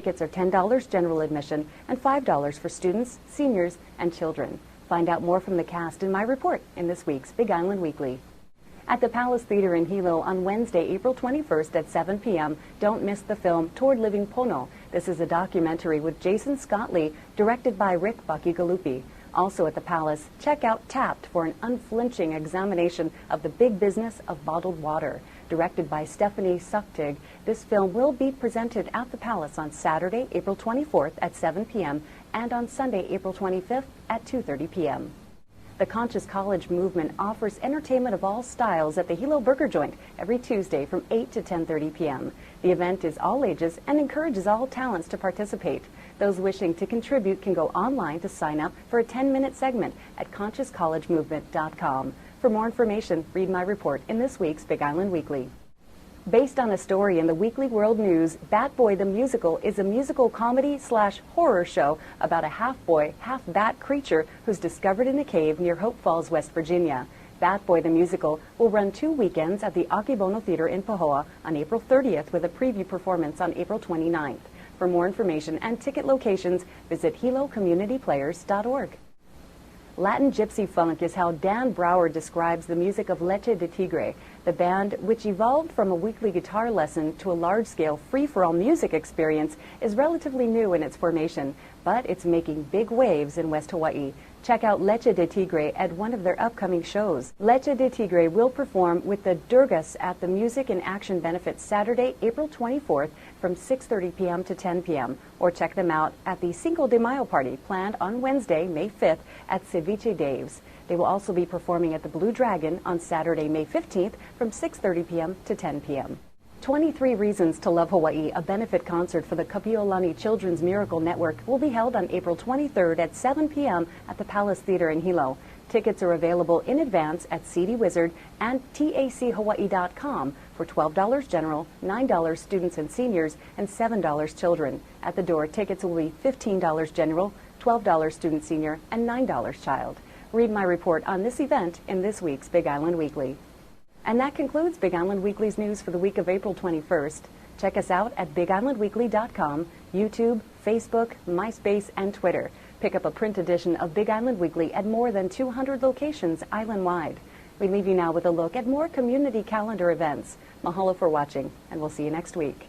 Tickets are $10 general admission and $5 for students, seniors, and children. Find out more from the cast in my report in this week's Big Island Weekly. At the Palace Theater in Hilo on Wednesday, April 21st at 7 p.m., don't miss the film Toward Living Pono. This is a documentary with Jason Scott Lee, directed by Rick Bacigalupi. Also at the Palace, check out Tapped for an unflinching examination of the big business of bottled water. Directed by Stephanie Suktig, this film will be presented at the Palace on Saturday, April 24th at 7 p.m. and on Sunday, April 25th at 2:30 p.m. The Conscious College Movement offers entertainment of all styles at the Hilo Burger Joint every Tuesday from 8 to 10:30 p.m. The event is all ages and encourages all talents to participate. Those wishing to contribute can go online to sign up for a 10-minute segment at consciouscollegemovement.com. For more information, read my report in this week's Big Island Weekly. Based on a story in the Weekly World News, Bat Boy the Musical is a musical comedy/horror show about a half-boy, half-bat creature who's discovered in a cave near Hope Falls, West Virginia. Bat Boy the Musical will run 2 weekends at the Akibono Theater in Pahoa on April 30th with a preview performance on April 29th. For more information and ticket locations, visit hilocommunityplayers.org. Latin Gypsy Funk is how Dan Brower describes the music of Leche de Tigre. The band, which evolved from a weekly guitar lesson to a large-scale free-for-all music experience, is relatively new in its formation, but it's making big waves in West Hawaii. Check out Leche de Tigre at one of their upcoming shows. Leche de Tigre will perform with the Durgas at the Music in Action Benefit Saturday, April 24th from 6:30 p.m. to 10 p.m. or check them out at the Cinco de Mayo party planned on Wednesday, May 5th at Ceviche Dave's. They will also be performing at the Blue Dragon on Saturday, May 15th from 6:30 p.m. to 10 p.m. 23 Reasons to Love Hawaii, a benefit concert for the Kapiolani Children's Miracle Network, will be held on April 23rd at 7 p.m. at the Palace Theater in Hilo. Tickets are available in advance at CD Wizard and tachhawaii.com for $12 general, $9 students and seniors, and $7 children. At the door, tickets will be $15 general, $12 student senior, and $9 child. Read my report on this event in this week's Big Island Weekly. And that concludes Big Island Weekly's news for the week of April 21st. Check us out at BigIslandWeekly.com, YouTube, Facebook, MySpace, and Twitter. Pick up a print edition of Big Island Weekly at more than 200 locations island-wide. We leave you now with a look at more community calendar events. Mahalo for watching, and we'll see you next week.